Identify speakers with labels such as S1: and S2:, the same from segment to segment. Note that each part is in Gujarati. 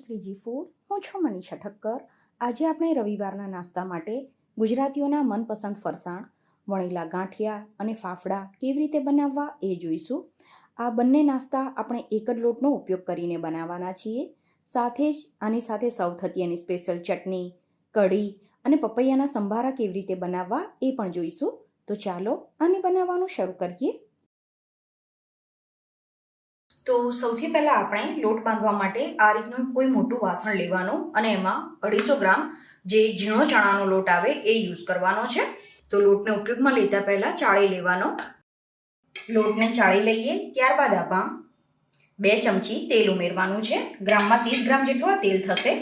S1: શ્રીજી ફૂડ. હું છું મનીષા ઠક્કર. આજે આપણે રવિવારના નાસ્તા માટે ગુજરાતીઓના મનપસંદ ફરસાણ વણેલા ગાંઠિયા અને ફાફડા કેવી રીતે બનાવવા એ જોઈશું. આ બંને નાસ્તા આપણે એક જ લોટનો ઉપયોગ કરીને બનાવવાના છીએ. સાથે જ આની સાથે સર્વ થતી એની સ્પેશિયલ ચટણી, કઢી અને પપૈયાના સંભારા કેવી રીતે બનાવવા એ પણ જોઈશું. તો ચાલો આને બનાવવાનું શરૂ કરીએ. તો સૌથી પહેલાં આપણે લોટ બાંધવા માટે આ રીતનું કોઈ મોટું વાસણ લેવાનું અને એમાં 250 ગ્રામ જે ઝીણો ચણાનો લોટ આવે એ યુઝ કરવાનો છે. તો લોટને ઉપયોગમાં લેતા પહેલાં ચાળી લેવાનો. લોટને ચાળી લઈએ, ત્યારબાદ આપણે 2 ચમચી તેલ ઉમેરવાનું છે. ગ્રામમાં 30 ગ્રામ જેટલું આ તેલ થશે.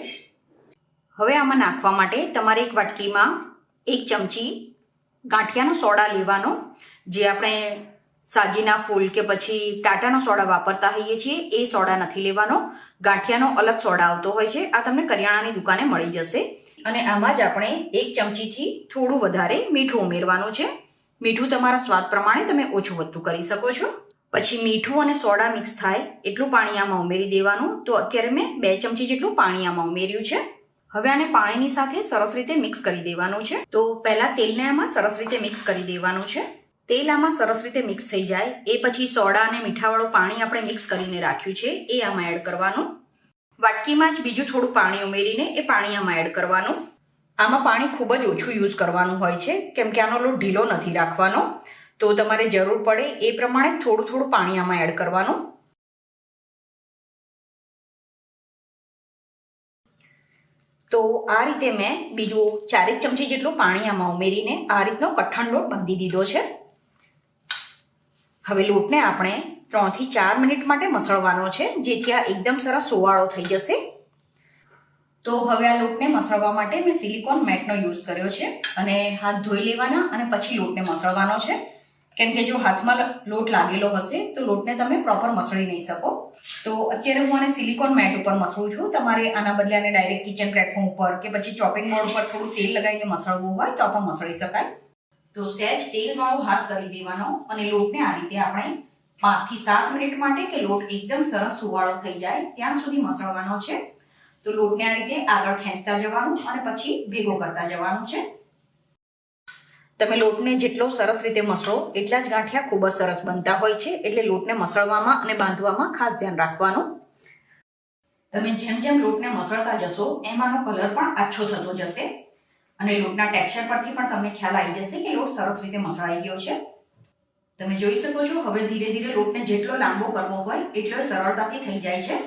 S1: હવે આમાં નાખવા માટે તમારે એક વાટકીમાં 1 ચમચી ગાંઠિયાનો સોડા લેવાનો. જે આપણે સાજીના ફૂલ કે પછી ટાટાનો સોડા વાપરતા હોઈએ છીએ એ સોડા નથી લેવાનો. ગાંઠિયાનો અલગ સોડા આવતો હોય છે. આ તમને કરિયાણાની દુકાને મળી જશે. અને આમાં જ આપણે 1 ચમચીથી થોડું વધારે મીઠું ઉમેરવાનું છે. મીઠું તમારા સ્વાદ પ્રમાણે તમે ઓછું વધતું કરી શકો છો. પછી મીઠું અને સોડા મિક્સ થાય એટલું પાણી આમાં ઉમેરી દેવાનું. તો અત્યારે મેં 2 ચમચી જેટલું પાણી આમાં ઉમેર્યું છે. હવે આને પાણીની સાથે સરસ રીતે મિક્સ કરી દેવાનું છે. તો પહેલાં તેલને આમાં સરસ રીતે મિક્સ કરી દેવાનું છે. તેલ આમાં સરસ રીતે મિક્સ થઈ જાય એ પછી સોડા અને મીઠાવાળું પાણી આપણે મિક્સ કરીને રાખ્યું છે એ આમાં એડ કરવાનું. વાટકીમાં જ બીજું થોડું પાણી ઉમેરીને એ પાણી આમાં એડ કરવાનું. આમાં પાણી ખૂબ જ ઓછું યુઝ કરવાનું હોય છે કેમ કે આનો લોટ ઢીલો નથી રાખવાનો. તો તમારે જરૂર પડે એ પ્રમાણે થોડું થોડું પાણી આમાં એડ કરવાનું. તો આ રીતે મેં બીજું 4 ચમચી જેટલું પાણી આમાં ઉમેરીને આ રીતનો કઠણ લોટ બાંધી દીધો છે. હવે લોટને આપણે 3 થી 4 મિનિટ માટે મસળવાનો છે જેથી આ એકદમ સરસ સોવાળો થઈ જશે. તો હવે આ લોટને મસળવા માટે મેં સિલિકોન મેટનો યુઝ કર્યો છે અને હાથ ધોઈ લેવાના અને પછી લોટને મસળવાનો છે. કેમ કે જો હાથમાં લોટ લાગેલો હશે તો લોટને તમે પ્રોપર મસળી નહીં શકો. તો અત્યારે હું આને સિલિકોન મેટ ઉપર મસળું છું. તમારે આના બદલે આને ડાયરેક્ટ કિચન પ્લેટફોર્મ ઉપર કે પછી ચોપિંગ બોર્ડ ઉપર થોડું તેલ લગાવીને મસળવું હોય તો પણ મસળી શકાય. તો સહેજ તેલવાળો હાથ કરી દેવાનો અને લોટને આ રીતે આપણે 5 થી 7 મિનિટ માટે કે લોટ એકદમ સરસ સુવાળો થઈ જાય ત્યાં સુધી મસળવાનો છે. તો લોટને આ રીતે આગળ ખેંચતા જવાનું અને પછી ભેગો કરતા જવાનું છે. તમે લોટને જેટલો સરસ રીતે મસળો એટલા જ ગાંઠિયા ખૂબ જ સરસ બનતા હોય છે. એટલે લોટને મસળવામાં અને બાંધવામાં ખાસ ધ્યાન રાખવાનું. તમે જેમ જેમ લોટને મસળતા જશો એમ આનો કલર પણ આછો થતો જશે અને લોટના ટેક્સચર પરથી પણ તમને ખ્યાલ આવી જશે કે લોટ સરસ રીતે મસળાઈ ગયો છે. તમે જોઈ શકો છો હવે ધીરે ધીરે લોટને જેટલો લાંબો કરવો હોય એટલો સરળતાથી થઈ જાય છે.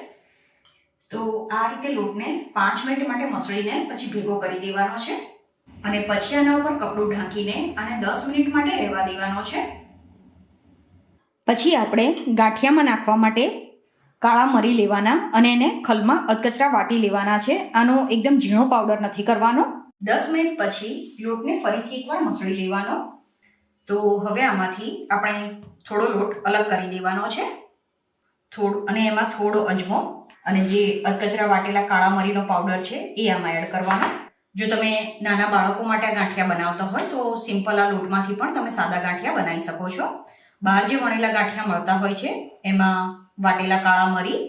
S1: તો આ રીતે લોટને 5 મિનિટ માટે મસળીને પછી ભેગો કરી દેવાનો છે અને પછી આના ઉપર કપડું ઢાંકીને આને 10 મિનિટ માટે રહેવા દેવાનો છે. પછી આપણે ગાંઠિયામાં નાખવા માટે કાળા મરી લેવાના અને એને ખલમાં અધકચરા વાટી લેવાના છે. આનો એકદમ ઝીણો પાવડર નથી કરવાનો. 10 મિનિટ પછી લોટને ફરીથી એકવાર મસળી લેવાનો. તો હવે આમાંથી આપણે થોડો લોટ અલગ કરી દેવાનો છે અને એમાં થોડો અજમો અને જે અધકચરા વાટેલા કાળા મરીનો પાવડર છે એ આમાં એડ કરવાનો. જો તમે નાના બાળકો માટે ગાંઠિયા બનાવતા હોય તો સિમ્પલ આ લોટમાંથી પણ તમે સાદા ગાંઠિયા બનાવી શકો છો. બહાર જે વણેલા ગાંઠિયા મળતા હોય છે એમાં વાટેલા કાળા મરી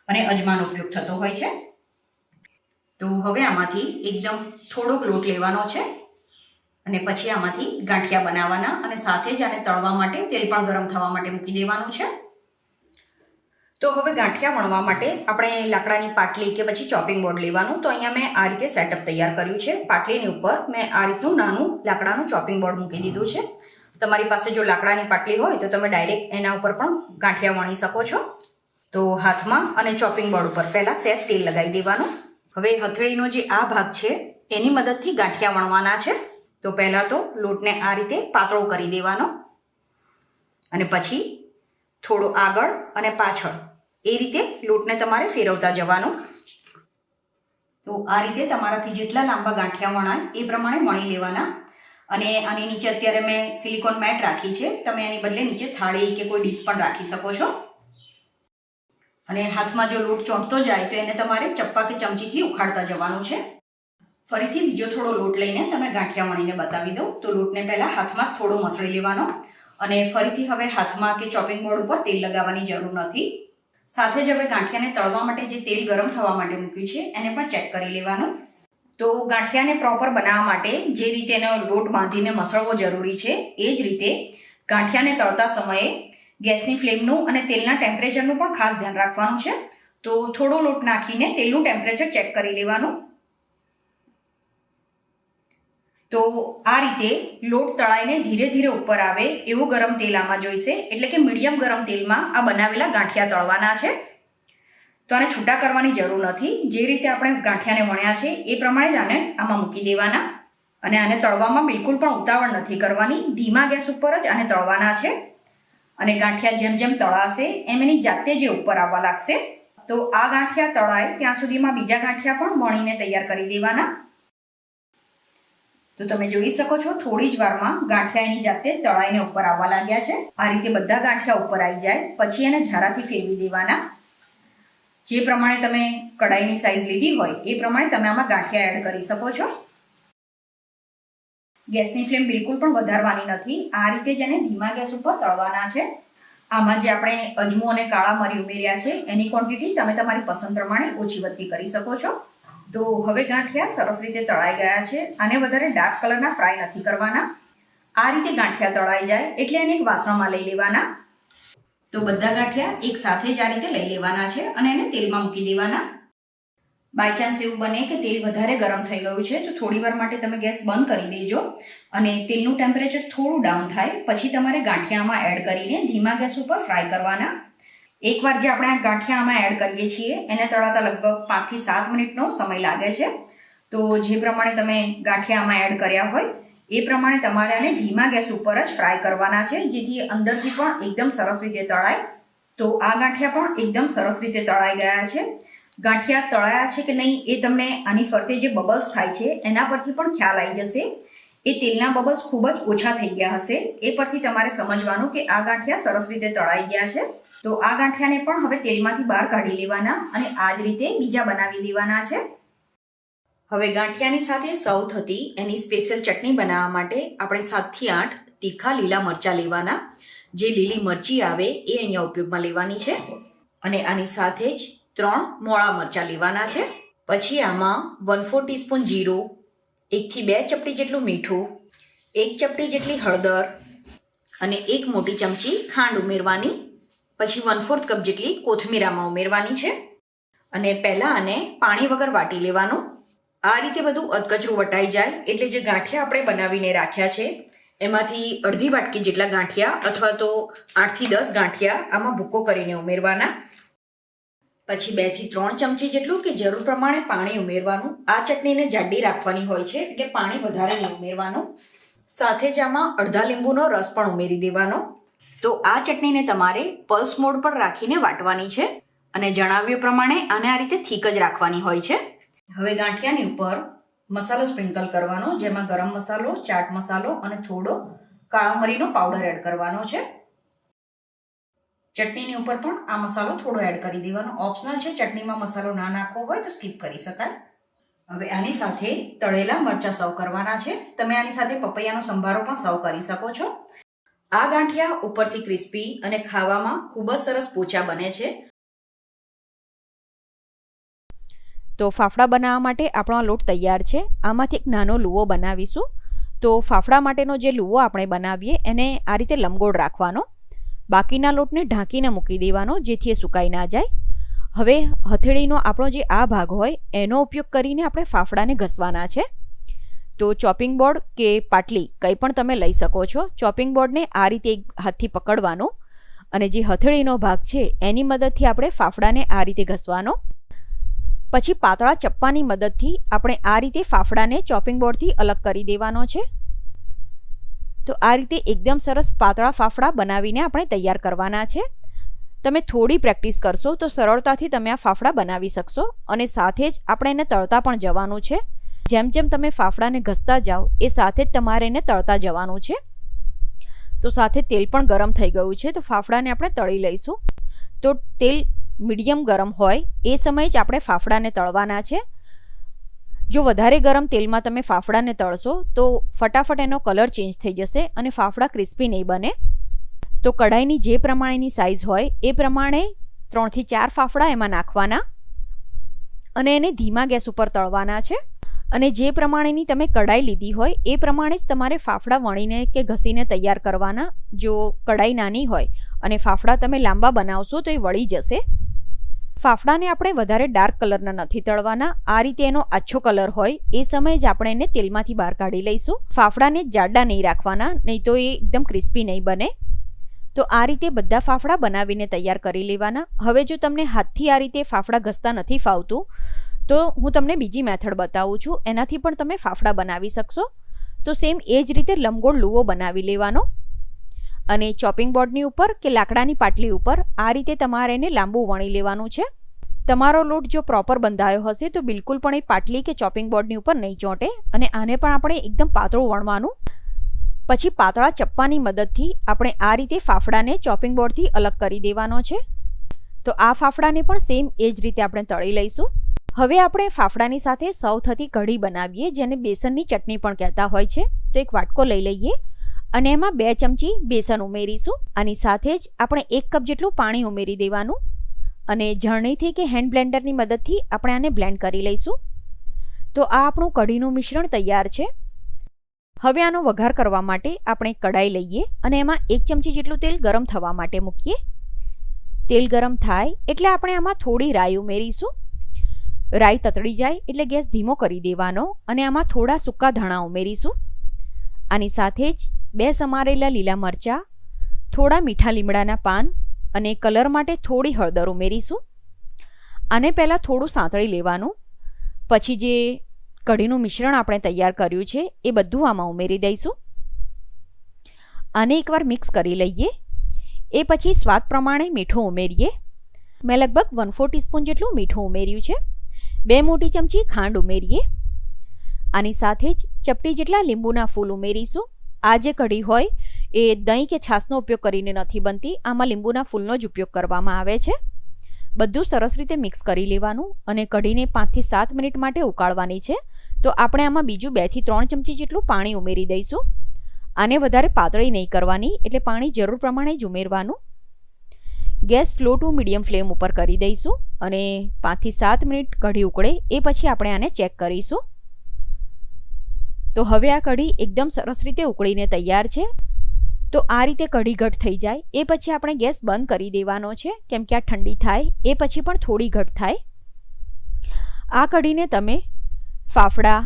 S1: અને અજમાનો ઉપયોગ થતો હોય છે. તો હવે આમાંથી એકદમ થોડોક લોટ લેવાનો છે અને પછી આમાંથી ગાંઠિયા બનાવવાના અને સાથે જ આને તળવા માટે તેલ પણ ગરમ થવા માટે મૂકી દેવાનું છે. તો હવે ગાંઠિયા વણવા માટે આપણે લાકડાની પાટલી કે પછી ચોપિંગ બોર્ડ લેવાનું. તો અહીંયા મેં આ રીતે સેટઅપ તૈયાર કર્યું છે. પાટલીની ઉપર મેં આ રીતનું નાનું લાકડાનું ચોપિંગ બોર્ડ મૂકી દીધું છે. તમારી પાસે જો લાકડાની પાટલી હોય તો તમે ડાયરેક્ટ એના ઉપર પણ ગાંઠિયા વણી શકો છો. તો હાથમાં અને ચોપિંગ બોર્ડ ઉપર પહેલાં સહેજ તેલ લગાવી દેવાનું. હવે હથેળીનો જે આ ભાગ છે એની મદદથી ગાંઠિયા વણવાના છે. તો પહેલાં તો લોટને આ રીતે પાતળો કરી દેવાનો અને પછી થોડો આગળ અને પાછળ એ રીતે લોટને તમારે ફેરવતા જવાનું. તો આ રીતે તમારાથી જેટલા લાંબા ગાંઠિયા વણાય એ પ્રમાણે વણી લેવાના. અને આની નીચે અત્યારે મેં સિલિકોન મેટ રાખી છે. તમે એની બદલે નીચે થાળી કે કોઈ ડીશ પણ રાખી શકો છો. અને હાથમાં જો લોટ ચોંટતો જાય તો એને તમારે ચપ્પા કે ચમચીથી ઉખાડતા જવાનું છે. ફરીથી બીજો થોડો લોટ લઈને તમે ગાંઠિયા વણીને બતાવી દો. તો લોટને પહેલાં હાથમાં થોડો મસળી લેવાનો અને ફરીથી હવે હાથમાં કે ચોપિંગ બોર્ડ ઉપર તેલ લગાવવાની જરૂર નથી. સાથે જ હવે ગાંઠિયાને તળવા માટે જે તેલ ગરમ થવા માટે મૂક્યું છે એને પણ ચેક કરી લેવાનું. તો ગાંઠિયાને પ્રોપર બનાવવા માટે જે રીતે એનો લોટ બાંધીને મસળવો જરૂરી છે એ જ રીતે ગાંઠિયાને તળતા સમયે ગેસની ફ્લેમનું અને તેલના ટેમ્પરેચરનું પણ ખાસ ધ્યાન રાખવાનું છે. તો થોડો લોટ નાખીને તેલનું ટેમ્પરેચર ચેક કરી લેવાનું. તો આ રીતે લોટ તળાઈને ધીરે ધીરે ઉપર આવે એવું ગરમ તેલ આમાં જોઈશે, એટલે કે મીડિયમ ગરમ તેલમાં આ બનાવેલા ગાંઠિયા તળવાના છે. તો આને છૂટા કરવાની જરૂર નથી. જે રીતે આપણે ગાંઠિયાને વણ્યા છે એ પ્રમાણે જ આને આમાં મૂકી દેવાના અને આને તળવામાં બિલકુલ પણ ઉતાવળ નથી કરવાની. ધીમા ગેસ ઉપર જ આને તળવાના છે અને ગાંઠિયા જેમ જેમ તળાશે એમ એની જાતે જે ઉપર આવવા લાગશે. તો આ ગાંઠિયા તળાય ત્યાં સુધીમાં બીજા ગાંઠિયા પણ વણીને તૈયાર કરી દેવાના. તો તમે જોઈ શકો છો થોડી જ વારમાં ગાંઠિયા એની જાતે તળાઈને ઉપર આવવા લાગ્યા છે. આ રીતે બધા ગાંઠિયા ઉપર આવી જાય પછી એને ઝારાથી ફેરવી દેવાના. જે પ્રમાણે તમે કડાઈની સાઈઝ લીધી હોય એ પ્રમાણે તમે આમાં ગાંઠિયા એડ કરી શકો છો. ગેસની ફ્લેમ બિલકુલ પણ વધારવાની નથી. આ રીતે જ એને ધીમા ગેસ ઉપર તળવાના છે. આમાં જે આપણે અજમો અને કાળા મરી ઉમેર્યા છે એની ક્વોન્ટિટી તમે તમારી પસંદ પ્રમાણે ઓછી વધતી કરી શકો છો. તો હવે ગાંઠિયા સરસ રીતે તળાઈ ગયા છે. આને વધારે ડાર્ક કલરના ફ્રાય નથી કરવાના. આ રીતે ગાંઠિયા તળાઈ જાય એટલે એને એક વાસણમાં લઈ લેવાના. તો બધા ગાંઠિયા એક સાથે જ આ રીતે લઈ લેવાના છે અને એને તેલમાં મૂકી દેવાના. બાય ચાન્સ એવું બને કે તેલ વધારે ગરમ થઈ ગયું છે તો થોડી વાર માટે તમે ગેસ બંધ કરી દેજો અને તેલનું ટેમ્પરેચર થોડું ડાઉન થાય પછી તમારે ગાંઠિયામાં એડ કરીને ધીમા ગેસ ઉપર ફ્રાય કરવાના. એકવાર જે આપણે આ ગાંઠિયામાં એડ કરીએ છીએ એને તળાતા લગભગ 5 થી 7 મિનિટનો સમય લાગે છે. તો જે પ્રમાણે તમે ગાંઠિયામાં એડ કર્યા હોય એ પ્રમાણે તમારે આને ધીમા ગેસ ઉપર જ ફ્રાય કરવાના છે જેથી અંદરથી પણ એકદમ સરસ રીતે તળાય. તો આ ગાંઠિયા પણ એકદમ સરસ રીતે તળાઈ ગયા છે. ગાંઠિયા તળાયા છે કે નહીં એ તમને આની ફરતે જે બબલ્સ થાય છે એના પરથી પણ ખ્યાલ આવી જશે. એ તેલના બબલ્સ ખૂબ જ ઓછા થઈ ગયા હશે. એ પરથી તમારે સમજવાનું કે આ ગાંઠિયા સરસ રીતે તળાઈ ગયા છે. તો આ ગાંઠિયાને પણ હવે તેલમાંથી બહાર કાઢી લેવાના અને આ જ રીતે બીજા બનાવી દેવાના છે. હવે ગાંઠિયાની સાથે સર્વ થતી એની સ્પેશિયલ ચટણી બનાવવા માટે આપણે 7 થી 8 તીખા લીલા મરચાં લેવાના. જે લીલી મરચી આવે એ અહીંયા ઉપયોગમાં લેવાની છે અને આની સાથે જ 3 મોળા મરચાં લેવાના છે. પછી આમાં 1/4 ટીસ્પૂન જીરું, 1 થી 2 ચપટી જેટલું મીઠું, 1 ચપટી જેટલી હળદર અને 1 મોટી ચમચી ખાંડ ઉમેરવાની. પછી 1/4 કપ જેટલી કોથમીર આમાં ઉમેરવાની છે અને પહેલાં આને પાણી વગર વાટી લેવાનું. આ રીતે બધું અધકચરું વટાઈ જાય એટલે જે ગાંઠિયા આપણે બનાવીને રાખ્યા છે એમાંથી અડધી વાટકી જેટલા ગાંઠિયા અથવા તો 8 થી 10 ગાંઠિયા આમાં ભૂકો કરીને ઉમેરવાના. પછી 2 થી 3 ચમચી જેટલું કે જરૂર પ્રમાણે પાણી ઉમેરવાનું. આ ચટણીને જાડી રાખવાની હોય છે એટલે પાણી વધારે નહીં ઉમેરવાનું. સાથે જ આમાં અડધા લીંબુનો રસ પણ ઉમેરી દેવાનો. તો આ ચટણીને તમારે પલ્સ મોડ પર રાખીને વાટવાની છે અને જણાવ્યું પ્રમાણે આને આ રીતે થીક જ રાખવાની હોય છે. હવે ગાંઠિયાની ઉપર મસાલો સ્પ્રિંકલ કરવાનો, જેમાં ગરમ મસાલો, ચાટ મસાલો અને થોડો કાળા મરીનો પાવડર એડ કરવાનો છે. ચટણીની ઉપર પણ આ મસાલો થોડો એડ કરી દેવાનો. ઓપ્શનલ છે, ચટણીમાં મસાલો ના નાખવો હોય તો સ્કીપ કરી શકાય. હવે આની સાથે તળેલા મરચાં સર્વ કરવાના છે. તમે આની સાથે પપૈયાનો સંભારો પણ સર્વ કરી શકો છો. આ ગાંઠિયા ઉપરથી ક્રિસ્પી અને ખાવામાં ખૂબ જ સરસ પોચા બને છે.
S2: તો ફાફડા બનાવવા માટે આપણો લોટ તૈયાર છે. આમાંથી એક નાનો લુવો બનાવીશું. તો ફાફડા માટેનો જે લુવો આપણે બનાવીએ એને આ રીતે લંબગોળ રાખવાનો. બાકીના લોટને ઢાંકીને મૂકી દેવાનો જેથી એ સુકાઈ ના જાય. હવે હથેળીનો આપણો જે આ ભાગ હોય એનો ઉપયોગ કરીને આપણે ફાફડાને ઘસવાના છે. તો ચોપિંગ બોર્ડ કે પાટલી કંઈ પણ તમે લઈ શકો છો. ચોપિંગ બોર્ડને આ રીતે એક હાથથી પકડવાનો અને જે હથેળીનો ભાગ છે એની મદદથી આપણે ફાફડાને આ રીતે ઘસવાનો. પછી પાતળા ચપ્પાની મદદથી આપણે આ રીતે ફાફડાને ચોપિંગ બોર્ડથી અલગ કરી દેવાનો છે. તો આ રીતે એકદમ સરસ પાતળા ફાફડા બનાવીને આપણે તૈયાર કરવાના છે. તમે થોડી પ્રેક્ટિસ કરશો તો સરળતાથી તમે આ ફાફડા બનાવી શકશો અને સાથે જ આપણે એને તળતા પણ જવાનું છે. જેમ જેમ તમે ફાફડાને ઘસતા જાઓ એ સાથે જ તમારે એને તળતા જવાનું છે. તો સાથે તેલ પણ ગરમ થઈ ગયું છે તો ફાફડાને આપણે તળી લઈશું. તો તેલ મીડિયમ ગરમ હોય એ સમયે જ આપણે ફાફડાને તળવાના છે. જો વધારે ગરમ તેલમાં તમે ફાફડાને તળશો તો ફટાફટ એનો કલર ચેન્જ થઈ જશે અને ફાફડા ક્રિસ્પી નહીં બને. તો કઢાઈની જે પ્રમાણેની સાઇઝ હોય એ પ્રમાણે 3 થી 4 ફાફડા એમાં નાખવાના અને એને ધીમા ગેસ ઉપર તળવાના છે. અને જે પ્રમાણેની તમે કઢાઈ લીધી હોય એ પ્રમાણે જ તમારે ફાફડા વણીને કે ઘસીને તૈયાર કરવાના. જો કઢાઈ નાની હોય અને ફાફડા તમે લાંબા બનાવશો તો એ વળી જશે. ફાફડાને આપણે વધારે ડાર્ક કલરના નથી તળવાના. આ રીતે એનો આછો કલર હોય એ સમયે જ આપણે એને તેલમાંથી બહાર કાઢી લઈશું. ફાફડાને જાડા નહીં રાખવાના, નહીં તો એ એકદમ ક્રિસ્પી નહીં બને. તો આ રીતે બધા ફાફડા બનાવીને તૈયાર કરી લેવાના. હવે જો તમને હાથથી આ રીતે ફાફડા ઘસતા નથી ફાવતું તો હું તમને બીજી મેથડ બતાવું છું, એનાથી પણ તમે ફાફડા બનાવી શકશો. તો સેમ એ જ રીતે લંબગોળ લુવો બનાવી લેવાનો અને ચોપિંગ બોર્ડની ઉપર કે લાકડાની પાટલી ઉપર આ રીતે તમારે એને લાંબુ વણી લેવાનું છે. તમારો લોટ જો પ્રોપર બંધાયો હશે તો બિલકુલ પણ એ પાટલી કે ચોપિંગ બોર્ડની ઉપર નહીં ચોંટે. અને આને પણ આપણે એકદમ પાતળું વણવાનું. પછી પાતળા ચપ્પાની મદદથી આપણે આ રીતે ફાફડાને ચોપિંગ બોર્ડથી અલગ કરી દેવાનો છે. તો આ ફાફડાને પણ સેમ એ જ રીતે આપણે તળી લઈશું. હવે આપણે ફાફડાની સાથે સર્વ થતી કઢી બનાવીએ, જેને બેસનની ચટણી પણ કહેતા હોય છે. તો એક વાટકો લઈ લઈએ અને એમાં 2 ચમચી બેસન ઉમેરીશું. આની સાથે જ આપણે 1 કપ જેટલું પાણી ઉમેરી દેવાનું અને ઝરણીથી કે હેન્ડ બ્લેન્ડરની મદદથી આપણે આને બ્લેન્ડ કરી લઈશું. તો આ આપણું કઢીનું મિશ્રણ તૈયાર છે. હવે આનો વઘાર કરવા માટે આપણે કઢાઈ લઈએ અને એમાં 1 ચમચી જેટલું તેલ ગરમ થવા માટે મૂકીએ. તેલ ગરમ થાય એટલે આપણે આમાં થોડી રાઈ ઉમેરીશું. રાઈ તતડી જાય એટલે ગેસ ધીમો કરી દેવાનો અને આમાં થોડા સૂકા ધાણા ઉમેરીશું. આની સાથે જ 2 સમારેલા લીલા મરચાં, થોડા મીઠા લીમડાના પાન અને કલર માટે થોડી હળદર ઉમેરીશું. આને પહેલાં થોડું સાંતળી લેવાનું. પછી જે કઢીનું મિશ્રણ આપણે તૈયાર કર્યું છે એ બધું આમાં ઉમેરી દઈશું. આને એકવાર મિક્સ કરી લઈએ. એ પછી સ્વાદ પ્રમાણે મીઠું ઉમેરીએ. મેં લગભગ 1/4 ટીસ્પૂન જેટલું મીઠું ઉમેર્યું છે. 2 મોટી ચમચી ખાંડ ઉમેરીએ. આની સાથે જ ચપટી જેટલા લીંબુના ફૂલ ઉમેરીશું. આ જે કઢી હોય એ દહીં કે છાશનો ઉપયોગ કરીને નથી બનતી, આમાં લીંબુના ફૂલનો જ ઉપયોગ કરવામાં આવે છે. બધું સરસ રીતે મિક્સ કરી લેવાનું અને કઢીને 5 થી 7 મિનિટ માટે ઉકાળવાની છે. તો આપણે આમાં બીજું 2 થી 3 ચમચી જેટલું પાણી ઉમેરી દઈશું. આને વધારે પાતળી નહીં કરવાની, એટલે પાણી જરૂર પ્રમાણે જ ઉમેરવાનું. Gas slow to medium flame ઉપર કરી દઈશું અને 5 થી 7 મિનિટ કઢી ઉકળે એ પછી આપણે આને ચેક કરીશું. તો હવે આ કઢી એકદમ સરસ રીતે ઉકળીને તૈયાર છે. તો આ રીતે કઢી ઘટ થઈ જાય એ પછી આપણે ગેસ બંધ કરી દેવાનો છે, કેમ કે આ ઠંડી થાય એ પછી પણ થોડી ઘટ થાય. આ કઢીને તમે ફાફડા,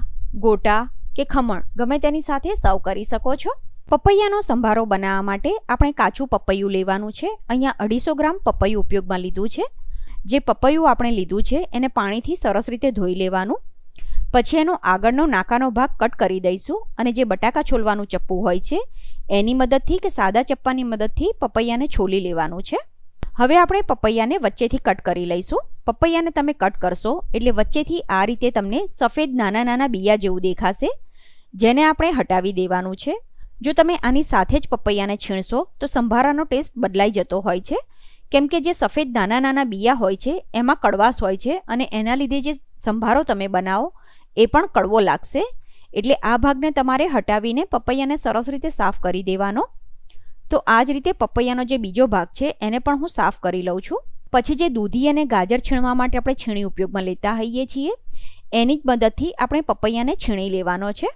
S2: ગોટા કે ખમણ ગમે તેની સાથે સર્વ કરી શકો છો. પપૈયાનો સંભારો બનાવવા માટે આપણે કાચું પપૈયું લેવાનું છે. અહીંયા 250 ગ્રામ પપૈયું ઉપયોગમાં લીધું છે. જે પપૈયું આપણે લીધું છે એને પાણીથી સરસ રીતે ધોઈ લેવાનું. પછી એનો આગળનો નાકાનો ભાગ કટ કરી દઈશું અને જે બટાકા છોલવાનું ચપ્પુ હોય છે એની મદદથી કે સાદા ચપ્પાની મદદથી પપૈયાને છોલી લેવાનું છે. હવે આપણે પપૈયાને વચ્ચેથી કટ કરી લઈશું. પપૈયાને તમે કટ કરશો એટલે વચ્ચેથી આ રીતે તમને સફેદ નાના નાના બિયા જેવું દેખાશે, જેને આપણે હટાવી દેવાનું છે. જો તમે આની સાથે જ પપૈયાને છીણશો તો સંભારાનો ટેસ્ટ બદલાઈ જતો હોય છે, કેમ કે જે સફેદ નાના નાના બિયા હોય છે એમાં કડવાશ હોય છે અને એના લીધે જે સંભારો તમે બનાવો એ પણ કડવો લાગશે. એટલે આ ભાગને તમારે હટાવીને પપૈયાને સરસ રીતે સાફ કરી દેવાનો. તો આ જ રીતે પપૈયાનો જે બીજો ભાગ છે એને પણ હું સાફ કરી લઉં છું. પછી જે દૂધી અને ગાજર છીણવા માટે આપણે છીણી ઉપયોગમાં લેતા હોઈએ છીએ એની જ મદદથી આપણે પપૈયાને છીણી લેવાનો છે.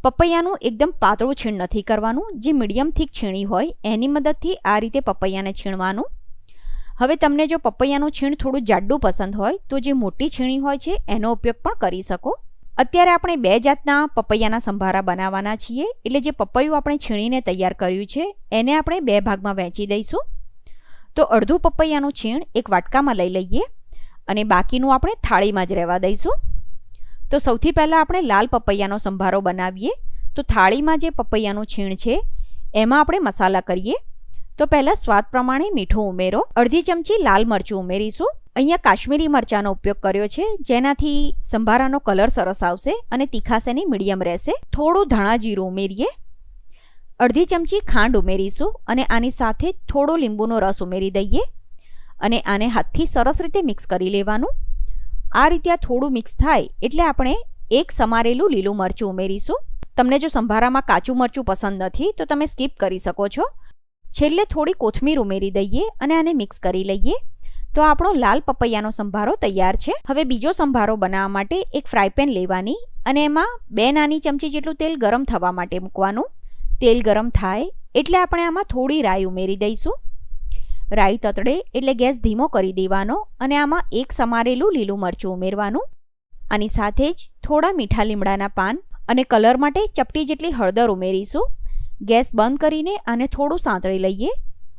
S2: પપૈયાનું એકદમ પાતળું છીણ નથી કરવાનું, જે મીડિયમ થીક છીણી હોય એની મદદથી આ રીતે પપૈયાને છીણવાનું. હવે તમને જો પપૈયાનું છીણ થોડું જાડું પસંદ હોય તો જે મોટી છીણી હોય છે એનો ઉપયોગ પણ કરી શકો. અત્યારે આપણે 2 જાતના પપૈયાના સંભારા બનાવવાના છીએ, એટલે જે પપૈયું આપણે છીણીને તૈયાર કર્યું છે એને આપણે 2 ભાગમાં વહેંચી દઈશું. તો અડધું પપૈયાનું છીણ એક વાટકામાં લઈ લઈએ અને બાકીનું આપણે થાળીમાં જ રહેવા દઈશું. તો સૌથી પહેલાં આપણે લાલ પપૈયાનો સંભારો બનાવીએ. તો થાળીમાં જે પપૈયાનું છીણ છે એમાં આપણે મસાલા કરીએ. તો પહેલાં સ્વાદ પ્રમાણે મીઠું ઉમેરો. અડધી ચમચી લાલ મરચું ઉમેરીશું. અહીંયા કાશ્મીરી મરચાંનો ઉપયોગ કર્યો છે, જેનાથી સંભારાનો કલર સરસ આવશે અને તીખાશ એની મીડિયમ રહેશે. થોડું ધાણા જીરું ઉમેરીએ. અડધી ચમચી ખાંડ ઉમેરીશું અને આની સાથે થોડો લીંબુનો રસ ઉમેરી દઈએ અને આને હાથથી સરસ રીતે મિક્સ કરી લેવાનું. આ રીતે આ થોડું મિક્સ થાય એટલે આપણે એક સમારેલું લીલું મરચું ઉમેરીશું. તમને જો સંભારામાં કાચું મરચું પસંદ નથી તો તમે સ્કીપ કરી શકો છો. છેલ્લે થોડી કોથમીર ઉમેરી દઈએ અને આને મિક્સ કરી લઈએ. તો આપણો લાલ પપૈયાનો સંભારો તૈયાર છે. હવે બીજો સંભારો બનાવવા માટે એક ફ્રાય પેન લેવાની અને એમાં 2 નાની ચમચી જેટલું તેલ ગરમ થવા માટે મૂકવાનું. તેલ ગરમ થાય એટલે આપણે આમાં થોડી રાઈ ઉમેરી દઈશું. રાઈ તતડે એટલે ગેસ ધીમો કરી દેવાનો અને આમાં એક સમારેલું લીલું મરચું ઉમેરવાનું. આની સાથે જ થોડા મીઠા લીમડાના પાન અને કલર માટે ચપટી જેટલી હળદર ઉમેરીશું. ગેસ બંધ કરીને આને થોડું સાંતળી લઈએ.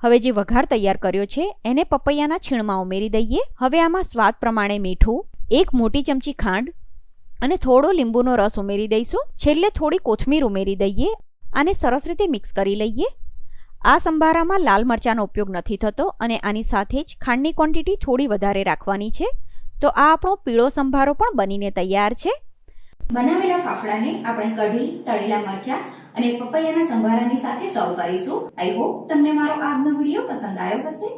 S2: હવે જે વઘાર તૈયાર કર્યો છે એને પપૈયાના છીણમાં ઉમેરી દઈએ. હવે આમાં સ્વાદ પ્રમાણે મીઠું, 1 મોટી ચમચી ખાંડ અને થોડો લીંબુનો રસ ઉમેરી દઈશું. છેલ્લે થોડી કોથમીર ઉમેરી દઈએ. આને સરસ રીતે મિક્સ કરી લઈએ. આ સંભારામાં લાલ મરચાંનો ઉપયોગ નથી થતો અને આની સાથે જ ખાંડની ક્વોન્ટિટી થોડી વધારે રાખવાની છે. તો આ આપણો પીળો સંભારો પણ બનીને તૈયાર છે.
S1: બનાવેલા ફાફડાને આપણે કઢી, તળેલા મરચાં અને પપૈયાના સંભારાની સાથે સર્વ કરીશું. આઈ હોપ તમને મારો આજનો વિડીયો પસંદ આવ્યો હશે.